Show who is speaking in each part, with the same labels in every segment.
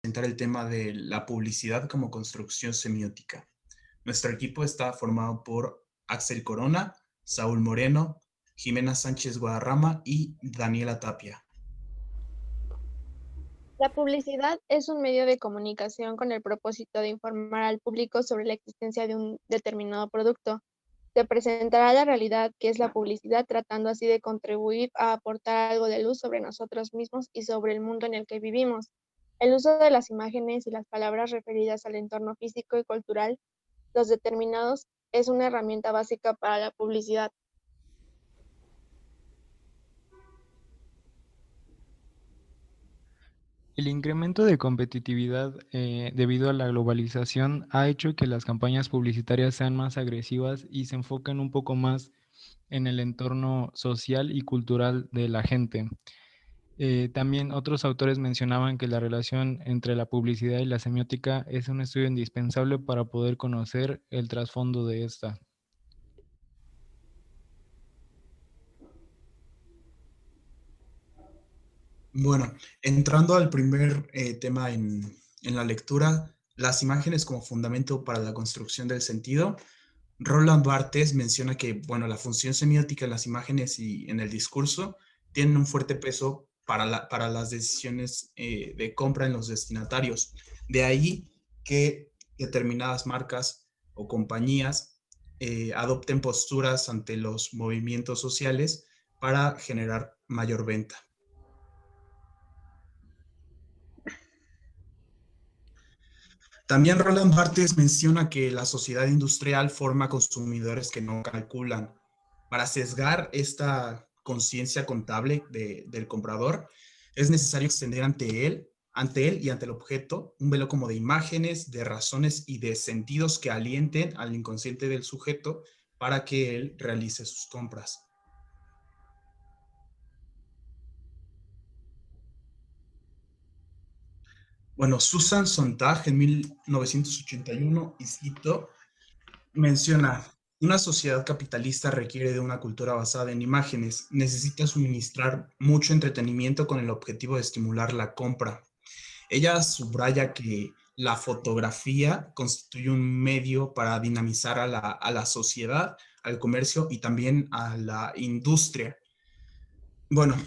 Speaker 1: presentar el tema de la publicidad como construcción semiótica. Nuestro equipo está formado por Axel Corona, Saúl Moreno, Jimena Sánchez Guadarrama y Daniela Tapia.
Speaker 2: La publicidad es un medio de comunicación con el propósito de informar al público sobre la existencia de un determinado producto. Se presentará la realidad que es la publicidad, tratando así de contribuir a aportar algo de luz sobre nosotros mismos y sobre el mundo en el que vivimos. El uso de las imágenes y las palabras referidas al entorno físico y cultural, los determinados, es una herramienta básica para la publicidad.
Speaker 3: El incremento de competitividad debido a la globalización ha hecho que las campañas publicitarias sean más agresivas y se enfoquen un poco más en el entorno social y cultural de la gente. También otros autores mencionaban que la relación entre la publicidad y la semiótica es un estudio indispensable para poder conocer el trasfondo de esta.
Speaker 1: Bueno, entrando al primer tema en la lectura, las imágenes como fundamento para la construcción del sentido. Roland Barthes menciona que, bueno, la función semiótica en las imágenes y en el discurso tienen un fuerte peso para las decisiones de compra en los destinatarios. De ahí que determinadas marcas o compañías adopten posturas ante los movimientos sociales para generar mayor venta. También Roland Barthes menciona que la sociedad industrial forma consumidores que no calculan. Para sesgar esta conciencia contable del comprador, es necesario extender ante él y ante el objeto, un velo como de imágenes, de razones y de sentidos que alienten al inconsciente del sujeto para que él realice sus compras. Bueno, Susan Sontag en 1981, y cito, menciona, una sociedad capitalista requiere de una cultura basada en imágenes. Necesita suministrar mucho entretenimiento con el objetivo de estimular la compra. Ella subraya que la fotografía constituye un medio para dinamizar a la sociedad, al comercio y también a la industria. Bueno,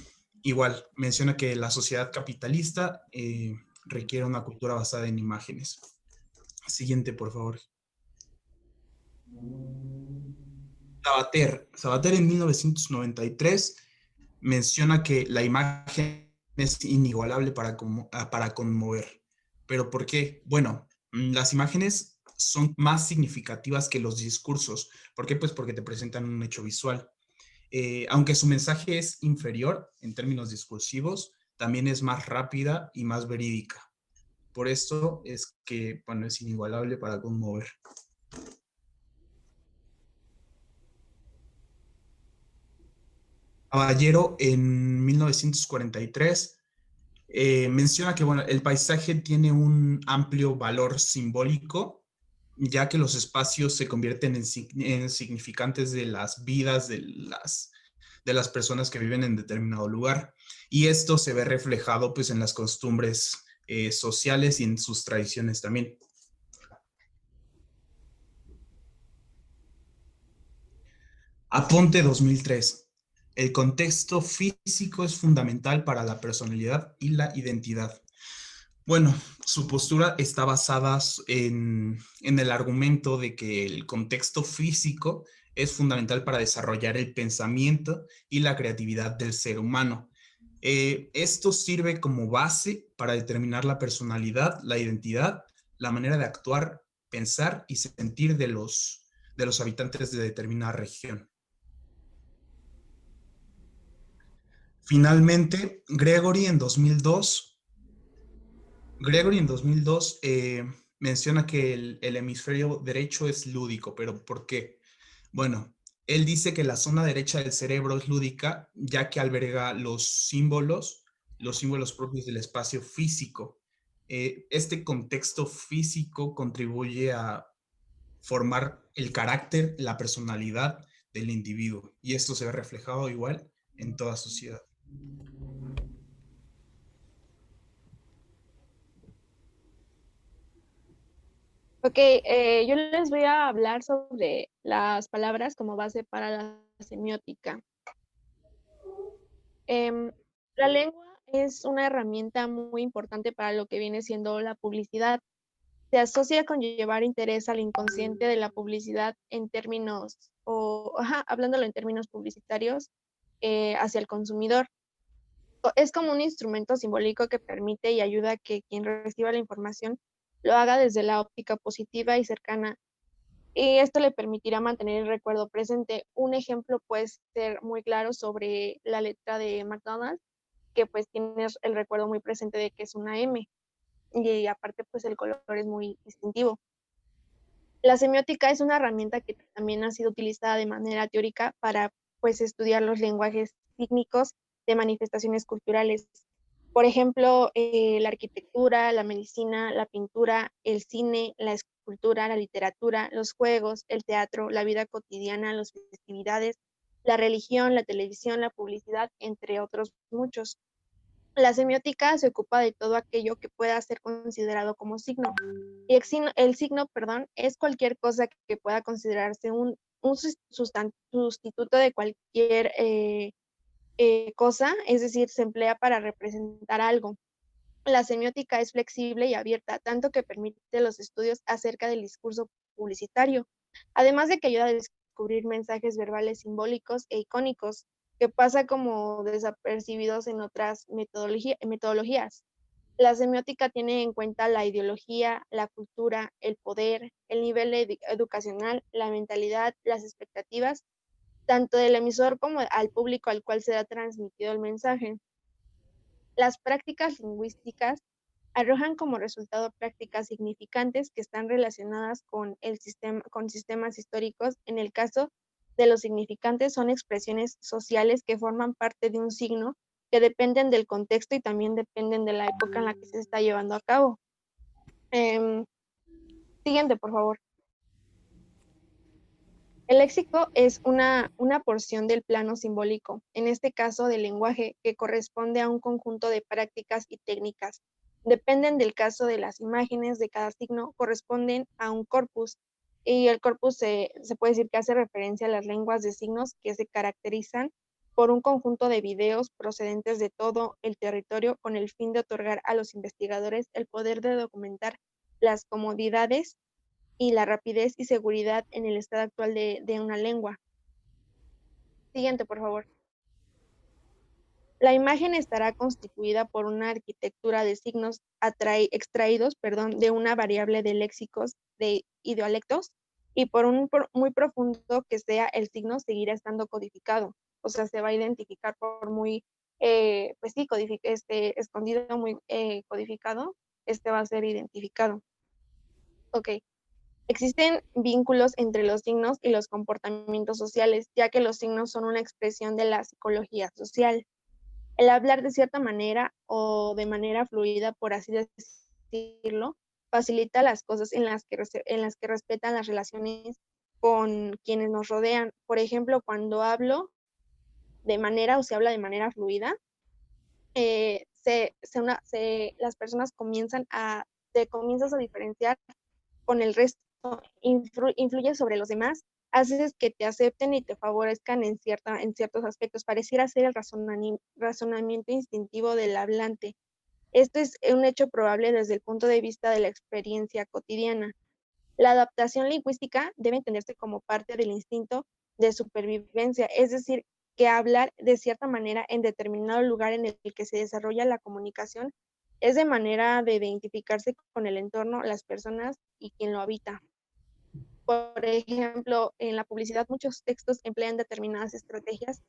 Speaker 1: igual menciona que la sociedad capitalista requiere una cultura basada en imágenes. Siguiente, por favor. Sabater en 1993 menciona que la imagen es inigualable para conmover. ¿Pero por qué? Bueno, las imágenes son más significativas que los discursos. ¿Por qué? Pues porque te presentan un hecho visual. Aunque su mensaje es inferior en términos discursivos, también es más rápida y más verídica. Por esto es que, bueno, es inigualable para conmover. Caballero en 1943 menciona que bueno, el paisaje tiene un amplio valor simbólico, ya que los espacios se convierten en significantes de las vidas de las personas que viven en determinado lugar. Y esto se ve reflejado pues, en las costumbres sociales y en sus tradiciones también. Aponte 2003. El contexto físico es fundamental para la personalidad y la identidad. Bueno, su postura está basada en el argumento de que el contexto físico es fundamental para desarrollar el pensamiento y la creatividad del ser humano. Esto sirve como base para determinar la personalidad, la identidad, la manera de actuar, pensar y sentir de los habitantes de determinada región. Finalmente, Gregory en 2002 menciona que el hemisferio derecho es lúdico, pero ¿por qué? Bueno, él dice que la zona derecha del cerebro es lúdica, ya que alberga los símbolos propios del espacio físico. Este contexto físico contribuye a formar el carácter, la personalidad del individuo, y esto se ve reflejado igual en toda sociedad.
Speaker 2: Ok, yo les voy a hablar sobre las palabras como base para la semiótica. Em, la lengua es una herramienta muy importante para lo que viene siendo la publicidad. Se asocia con llevar interés al inconsciente de la publicidad en términos, hablándolo en términos publicitarios, hacia el consumidor. Es como un instrumento simbólico que permite y ayuda a que quien reciba la información lo haga desde la óptica positiva y cercana, y esto le permitirá mantener el recuerdo presente. Un ejemplo puede ser muy claro sobre la letra de McDonald's, que pues tienes el recuerdo muy presente de que es una M, y aparte pues el color es muy distintivo. La semiótica es una herramienta que también ha sido utilizada de manera teórica para pues estudiar los lenguajes sígnicos de manifestaciones culturales. Por ejemplo, la arquitectura, la medicina, la pintura, el cine, la escultura, la literatura, los juegos, el teatro, la vida cotidiana, las festividades, la religión, la televisión, la publicidad, entre otros muchos. La semiótica se ocupa de todo aquello que pueda ser considerado como signo. Y el signo, perdón, es cualquier cosa que pueda considerarse un sustituto de cualquier cosa, es decir, se emplea para representar algo. La semiótica es flexible y abierta, tanto que permite los estudios acerca del discurso publicitario, además de que ayuda a descubrir mensajes verbales simbólicos e icónicos que pasa como desapercibidos en otras metodologías. La semiótica tiene en cuenta la ideología, la cultura, el poder, el nivel educacional, la mentalidad, las expectativas, tanto del emisor como al público al cual se ha transmitido el mensaje. Las prácticas lingüísticas arrojan como resultado prácticas significantes que están relacionadas con sistemas históricos. En el caso de los significantes, son expresiones sociales que forman parte de un signo, que dependen del contexto y también dependen de la época en la que se está llevando a cabo. Em, Siguiente, por favor. El léxico es una porción del plano simbólico, en este caso del lenguaje, que corresponde a un conjunto de prácticas y técnicas. Dependen del caso de las imágenes de cada signo, corresponden a un corpus, y el corpus se puede decir que hace referencia a las lenguas de signos que se caracterizan por un conjunto de videos procedentes de todo el territorio con el fin de otorgar a los investigadores el poder de documentar las comodidades y la rapidez y seguridad en el estado actual de una lengua. Siguiente, por favor. La imagen estará constituida por una arquitectura de signos extraídos, de una variable de léxicos y dialectos, y por muy profundo que sea el signo, seguirá estando codificado. O sea, se va a identificar por muy, pues sí, escondido, muy codificado, este va a ser identificado. Ok. Existen vínculos entre los signos y los comportamientos sociales, ya que los signos son una expresión de la psicología social. El hablar de cierta manera o de manera fluida, por así decirlo, facilita las cosas en las que respetan las relaciones con quienes nos rodean. Por ejemplo, cuando hablo de manera o se habla de manera fluida, las personas te comienzas a diferenciar con el resto, influye sobre los demás, haces que te acepten y te favorezcan en ciertos aspectos. Pareciera ser el razonamiento instintivo del hablante. Esto es un hecho probable desde el punto de vista de la experiencia cotidiana. La adaptación lingüística debe entenderse como parte del instinto de supervivencia, es decir, que hablar de cierta manera en determinado lugar en el que se desarrolla la comunicación es de manera de identificarse con el entorno, las personas y quien lo habita. Por ejemplo, en la publicidad muchos textos emplean determinadas estrategias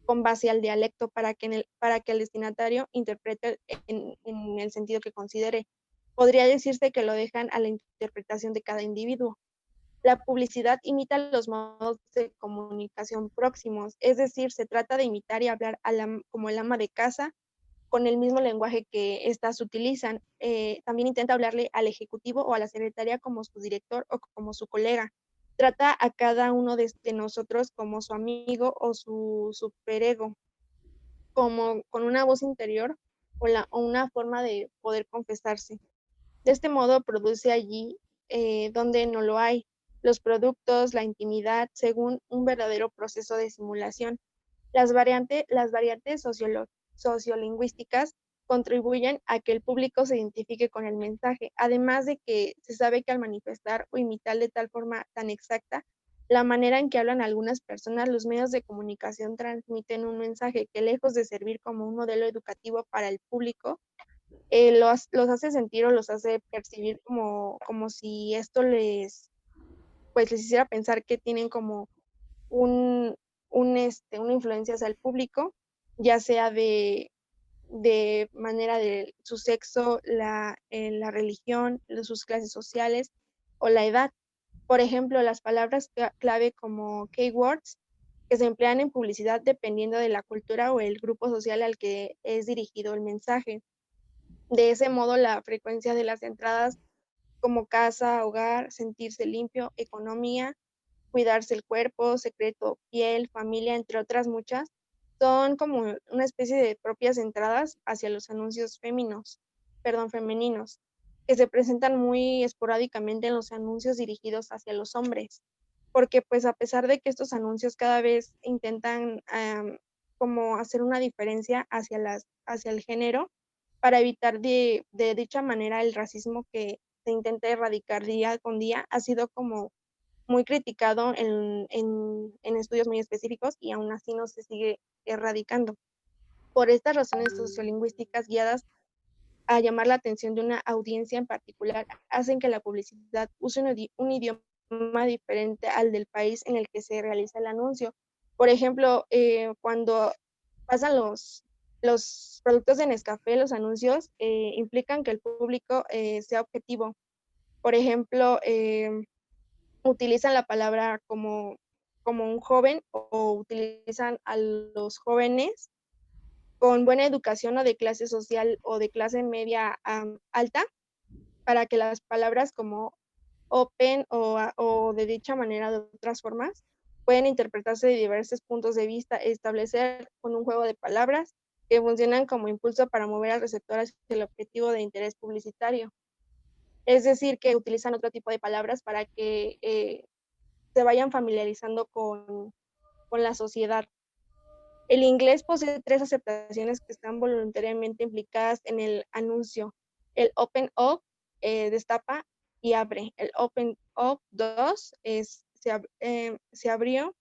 Speaker 2: con base al dialecto para que el destinatario interprete en el sentido que considere. Podría decirse que lo dejan a la interpretación de cada individuo. La publicidad imita los modos de comunicación próximos, es decir, se trata de imitar y hablar como el ama de casa con el mismo lenguaje que éstas utilizan. También intenta hablarle al ejecutivo o a la secretaria como su director o como su colega. Trata a cada uno de nosotros como su amigo o su superego, como con una voz interior o una forma de poder confesarse. De este modo produce allí donde no lo hay, los productos, la intimidad, según un verdadero proceso de simulación. Las variantes sociolingüísticas contribuyen a que el público se identifique con el mensaje, además de que se sabe que al manifestar o imitar de tal forma tan exacta la manera en que hablan algunas personas, los medios de comunicación transmiten un mensaje que, lejos de servir como un modelo educativo para el público, los hace sentir o los hace percibir como si esto pues les hiciera pensar que tienen como un, una influencia hacia el público, ya sea de manera de su sexo, la religión, sus clases sociales o la edad. Por ejemplo, las palabras clave como keywords que se emplean en publicidad dependiendo de la cultura o el grupo social al que es dirigido el mensaje. De ese modo, la frecuencia de las entradas como casa, hogar, sentirse limpio, economía, cuidarse el cuerpo, secreto, piel, familia, entre otras muchas, son como una especie de propias entradas hacia los anuncios femeninos, que se presentan muy esporádicamente en los anuncios dirigidos hacia los hombres, porque pues a pesar de que estos anuncios cada vez intentan como hacer una diferencia hacia el género, para evitar de dicha manera el racismo que se intenta erradicar día con día, ha sido como muy criticado en estudios muy específicos y aún así no se sigue erradicando. Por estas razones sociolingüísticas guiadas a llamar la atención de una audiencia en particular hacen que la publicidad use un idioma diferente al del país en el que se realiza el anuncio. Por ejemplo, cuando pasan los productos de Nescafé, los anuncios implican que el público sea objetivo. Por ejemplo, utilizan la palabra como un joven o utilizan a los jóvenes con buena educación o de clase social o de clase media alta para que las palabras como open o de dicha manera de otras formas pueden interpretarse de diversos puntos de vista, establecer con un juego de palabras que funcionan como impulso para mover al receptor hacia el objetivo de interés publicitario. Es decir, que utilizan otro tipo de palabras para que se vayan familiarizando con la sociedad. El inglés posee tres aceptaciones que están voluntariamente implicadas en el anuncio. El open up destapa y abre. El open up 2 se abrió,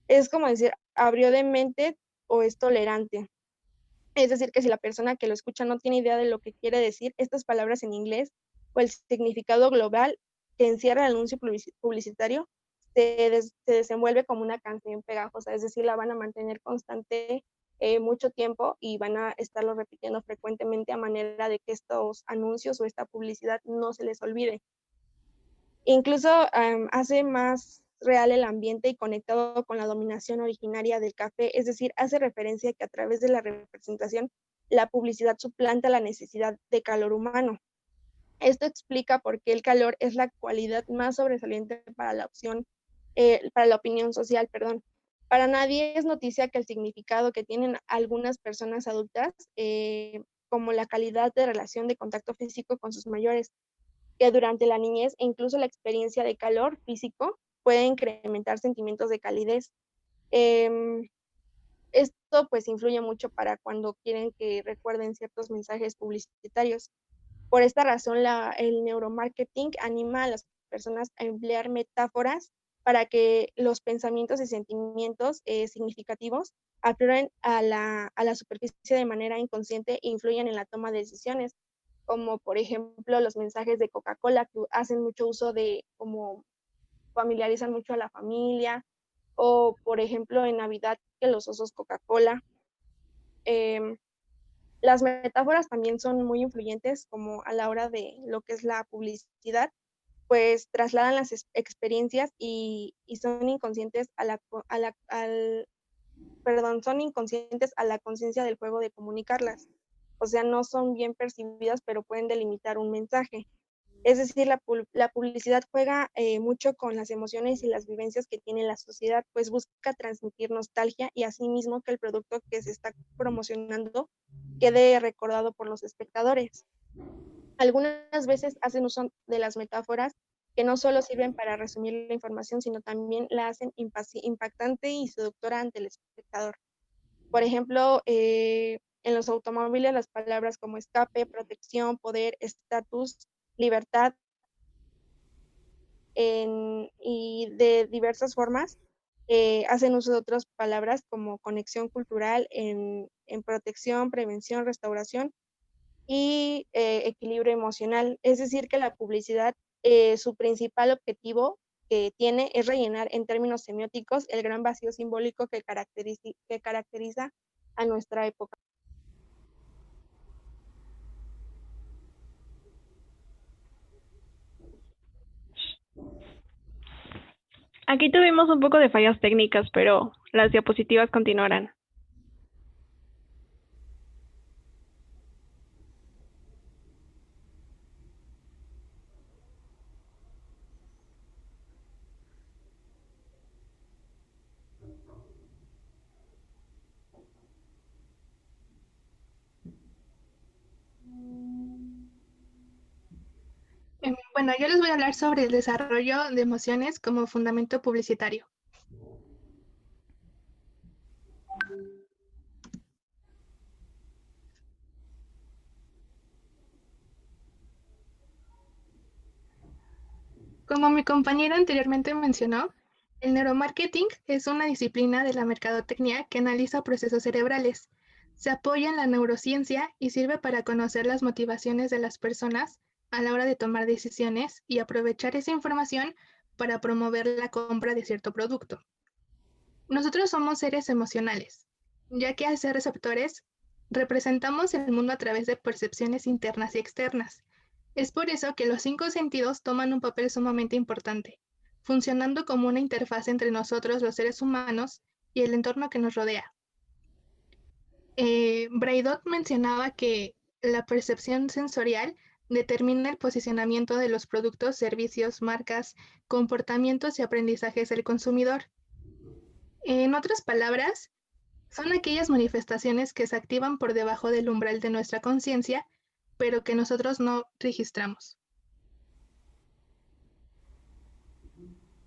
Speaker 2: es como decir, abrió de mente o es tolerante. Es decir, que si la persona que lo escucha no tiene idea de lo que quiere decir, estas palabras en inglés o el significado global que encierra el anuncio publicitario se desenvuelve como una canción pegajosa, es decir, la van a mantener constante mucho tiempo y van a estarlo repitiendo frecuentemente a manera de que estos anuncios o esta publicidad no se les olvide. Incluso hace más real el ambiente y conectado con la dominación originaria del café, es decir, hace referencia a que a través de la representación la publicidad suplanta la necesidad de calor humano. Esto explica por qué el calor es la cualidad más sobresaliente para la opinión social, perdón. Para nadie es noticia que el significado que tienen algunas personas adultas, como la calidad de relación de contacto físico con sus mayores, que durante la niñez e incluso la experiencia de calor físico puede incrementar sentimientos de calidez. Eh, Esto pues influye mucho para cuando quieren que recuerden ciertos mensajes publicitarios. Por esta razón, el neuromarketing anima a las personas a emplear metáforas para que los pensamientos y sentimientos significativos afloren a la superficie de manera inconsciente e influyan en la toma de decisiones, como por ejemplo los mensajes de Coca-Cola que hacen mucho uso de, como familiarizan mucho a la familia, o por ejemplo en Navidad que los osos Coca-Cola. Eh, las metáforas también son muy influyentes como a la hora de lo que es la publicidad, pues trasladan las experiencias y son inconscientes son inconscientes a la conciencia del juego de comunicarlas. O sea, no son bien percibidas, pero pueden delimitar un mensaje. Es decir, la publicidad juega mucho con las emociones y las vivencias que tiene la sociedad, pues busca transmitir nostalgia y asimismo que el producto que se está promocionando quede recordado por los espectadores. Algunas veces hacen uso de las metáforas que no solo sirven para resumir la información, sino también la hacen impactante y seductora ante el espectador. Por ejemplo, en los automóviles las palabras como escape, protección, poder, estatus, libertad, y de diversas formas hacen uso de otras palabras como conexión cultural en protección, prevención, restauración y equilibrio emocional. Es decir, que la publicidad, su principal objetivo que tiene es rellenar en términos semióticos el gran vacío simbólico que caracteriza a nuestra época.
Speaker 4: Aquí tuvimos un poco de fallas técnicas, pero las diapositivas continuarán.
Speaker 5: Bueno, yo les voy a hablar sobre el desarrollo de emociones como fundamento publicitario. Como mi compañera anteriormente mencionó, el neuromarketing es una disciplina de la mercadotecnia que analiza procesos cerebrales. Se apoya en la neurociencia y sirve para conocer las motivaciones de las personas a la hora de tomar decisiones y aprovechar esa información para promover la compra de cierto producto. Nosotros somos seres emocionales, ya que al ser receptores, representamos el mundo a través de percepciones internas y externas. Es por eso que los 5 sentidos toman un papel sumamente importante, funcionando como una interfaz entre nosotros, los seres humanos, y el entorno que nos rodea. Braidot mencionaba que la percepción sensorial determina el posicionamiento de los productos, servicios, marcas, comportamientos y aprendizajes del consumidor. En otras palabras, son aquellas manifestaciones que se activan por debajo del umbral de nuestra conciencia, pero que nosotros no registramos.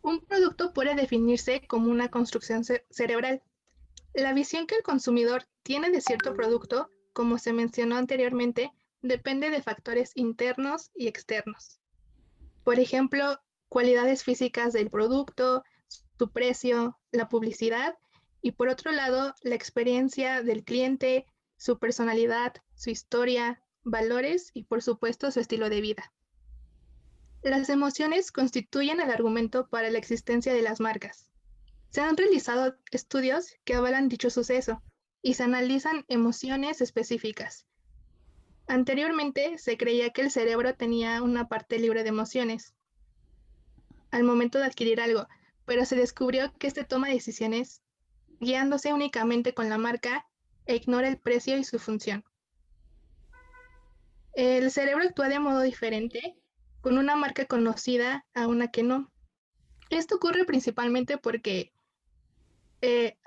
Speaker 5: Un producto puede definirse como una construcción cerebral. La visión que el consumidor tiene de cierto producto, como se mencionó anteriormente, depende de factores internos y externos. Por ejemplo, cualidades físicas del producto, su precio, la publicidad y por otro lado, la experiencia del cliente, su personalidad, su historia, valores y por supuesto su estilo de vida. Las emociones constituyen el argumento para la existencia de las marcas. Se han realizado estudios que avalan dicho suceso y se analizan emociones específicas. Anteriormente se creía que el cerebro tenía una parte libre de emociones al momento de adquirir algo, pero se descubrió que este toma decisiones guiándose únicamente con la marca e ignora el precio y su función. El cerebro actúa de modo diferente con una marca conocida a una que no. Esto ocurre principalmente porque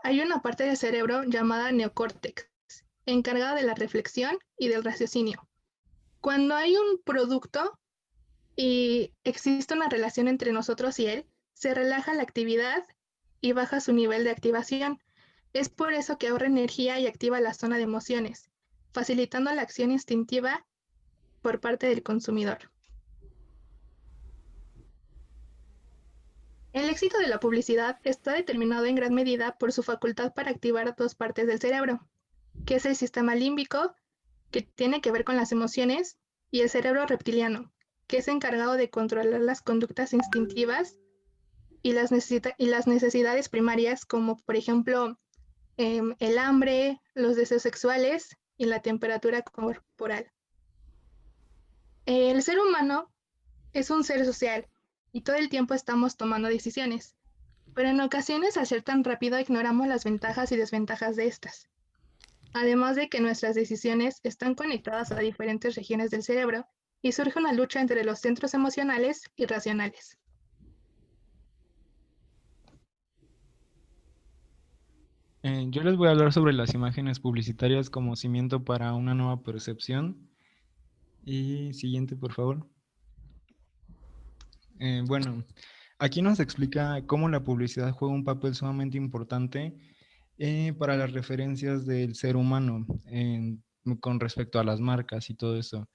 Speaker 5: hay una parte del cerebro llamada neocórtex, encargada de la reflexión y del raciocinio. Cuando hay un producto y existe una relación entre nosotros y él, se relaja la actividad y baja su nivel de activación. Es por eso que ahorra energía y activa la zona de emociones, facilitando la acción instintiva por parte del consumidor. El éxito de la publicidad está determinado en gran medida por su facultad para activar dos partes del cerebro, que es el sistema límbico, que tiene que ver con las emociones, y el cerebro reptiliano, que es encargado de controlar las conductas instintivas y las necesidades primarias, como por ejemplo el hambre, los deseos sexuales y la temperatura corporal. El ser humano es un ser social y todo el tiempo estamos tomando decisiones, pero en ocasiones al ser tan rápido ignoramos las ventajas y desventajas de estas. Además de que nuestras decisiones están conectadas a diferentes regiones del cerebro y surge una lucha entre los centros emocionales y racionales.
Speaker 3: Yo les voy a hablar sobre las imágenes publicitarias como cimiento para una nueva percepción. Y siguiente, por favor. Bueno, aquí nos explica cómo la publicidad juega un papel sumamente importante para las referencias del ser humano con respecto a las marcas y todo eso,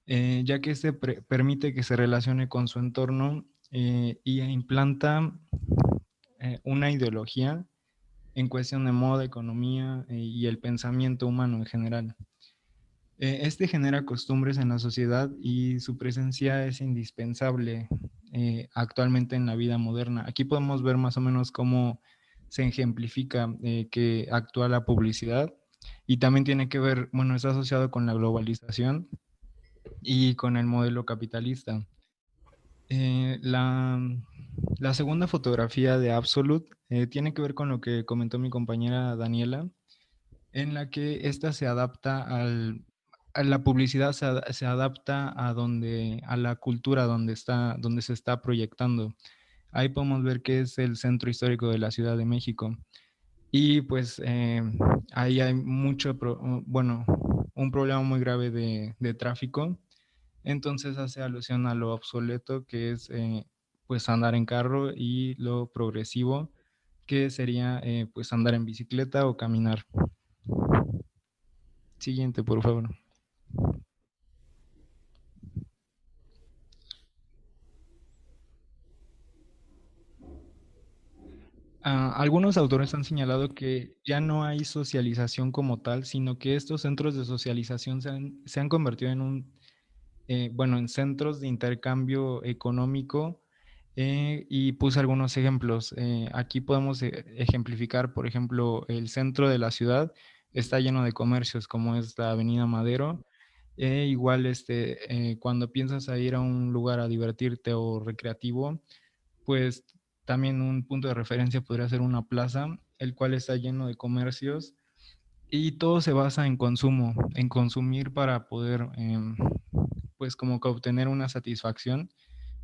Speaker 3: ya que este permite que se relacione con su entorno y implanta una ideología en cuestión de moda, economía y el pensamiento humano en general. Este genera costumbres en la sociedad y su presencia es indispensable actualmente en la vida moderna. Aquí podemos ver más o menos cómo se ejemplifica que actúa la publicidad y también tiene que ver, bueno, está asociado con la globalización y con el modelo capitalista. La segunda fotografía de Absolute tiene que ver con lo que comentó mi compañera Daniela, en la que esta se adapta a la publicidad, se adapta a la cultura donde se está proyectando. Ahí podemos ver que es el centro histórico de la Ciudad de México. Y pues ahí hay bueno, un problema muy grave de tráfico. Entonces hace alusión a lo obsoleto que es pues andar en carro y lo progresivo que sería pues andar en bicicleta o caminar. Siguiente, por favor. Algunos autores han señalado que ya no hay socialización como tal, sino que estos centros de socialización se han convertido bueno, en centros de intercambio económico y puse algunos ejemplos. Aquí podemos ejemplificar, por ejemplo, el centro de la ciudad está lleno de comercios, como es la Avenida Madero. Igual, cuando piensas a ir a un lugar a divertirte o recreativo, pues también un punto de referencia podría ser una plaza, el cual está lleno de comercios y todo se basa en consumo, en consumir para poder, pues como que obtener una satisfacción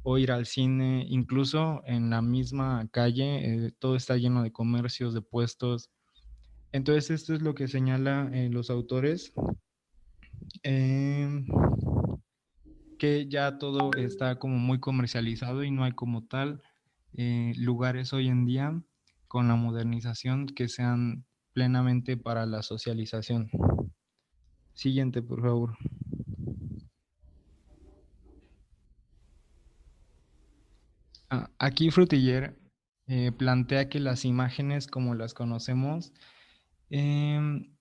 Speaker 3: o ir al cine, incluso en la misma calle, todo está lleno de comercios, de puestos. Entonces esto es lo que señala los autores, eh, que ya todo está como muy comercializado y no hay como tal lugares hoy en día con la modernización que sean plenamente para la socialización. Siguiente, por favor. Aquí Frutiller plantea que las imágenes como las conocemos em,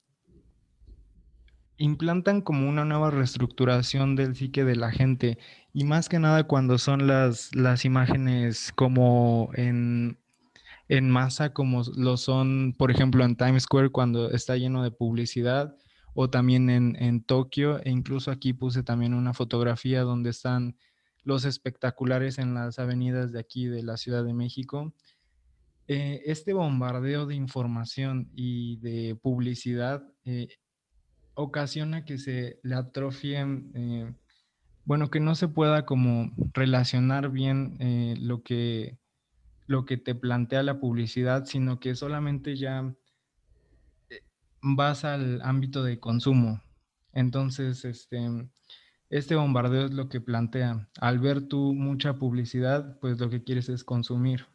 Speaker 3: implantan como una nueva reestructuración del psique de la gente y más que nada cuando son las imágenes como en masa como lo son, por ejemplo, en Times Square cuando está lleno de publicidad o también en Tokio e incluso aquí puse también una fotografía donde están los espectaculares en las avenidas de aquí de la Ciudad de México. Este bombardeo de información y de publicidad ocasiona que se le atrofien, bueno, que no se pueda como relacionar bien lo que te plantea la publicidad, sino que solamente ya vas al ámbito de consumo. Entonces, este bombardeo es lo que plantea. Al ver tú mucha publicidad, pues lo que quieres es consumir.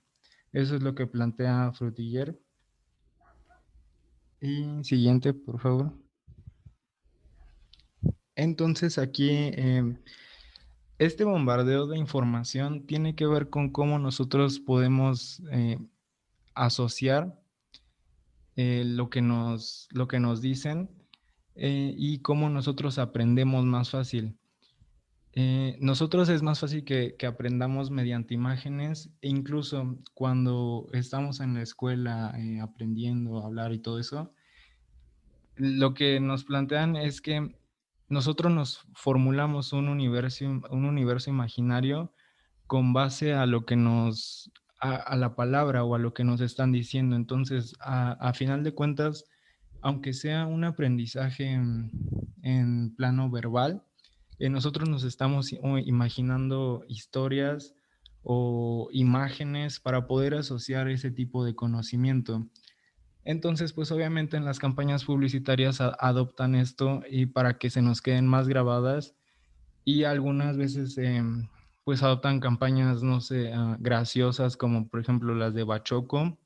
Speaker 3: Eso es lo que plantea Frutiller. Y siguiente, por favor. Entonces aquí este bombardeo de información tiene que ver con cómo nosotros podemos asociar lo que nos dicen y cómo nosotros aprendemos más fácil. Nosotros es más fácil que aprendamos mediante imágenes e incluso cuando estamos en la escuela aprendiendo a hablar y todo eso, lo que nos plantean es que nosotros nos formulamos un universo imaginario con base a lo que a la palabra o a lo que nos están diciendo. Entonces, a final de cuentas, aunque sea un aprendizaje en plano verbal, nosotros nos estamos imaginando historias o imágenes para poder asociar ese tipo de conocimiento. Entonces, pues obviamente en las campañas publicitarias adoptan esto y para que se nos queden más grabadas y algunas veces pues adoptan campañas, no sé, graciosas como por ejemplo las de Bachoco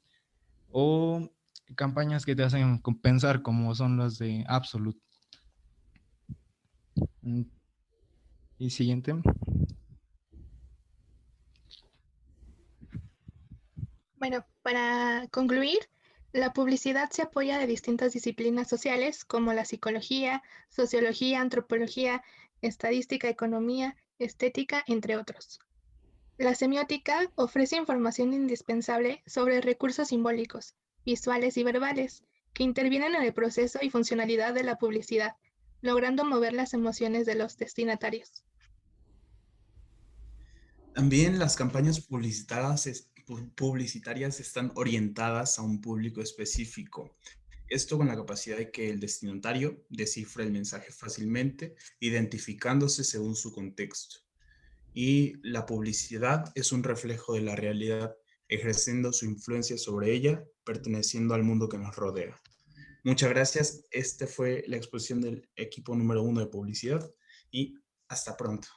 Speaker 3: o campañas que te hacen pensar como son las de Absolute. Y siguiente.
Speaker 5: Bueno, para concluir, la publicidad se apoya de distintas disciplinas sociales como la psicología, sociología, antropología, estadística, economía, estética, entre otros. La semiótica ofrece información indispensable sobre recursos simbólicos, visuales y verbales que intervienen en el proceso y funcionalidad de la publicidad, logrando mover las emociones de los destinatarios.
Speaker 1: También las campañas publicitarias están orientadas a un público específico. Esto con la capacidad de que el destinatario descifre el mensaje fácilmente, identificándose según su contexto. Y la publicidad es un reflejo de la realidad, ejerciendo su influencia sobre ella, perteneciendo al mundo que nos rodea. Muchas gracias. Esta fue la exposición del equipo número 1 de publicidad y hasta pronto.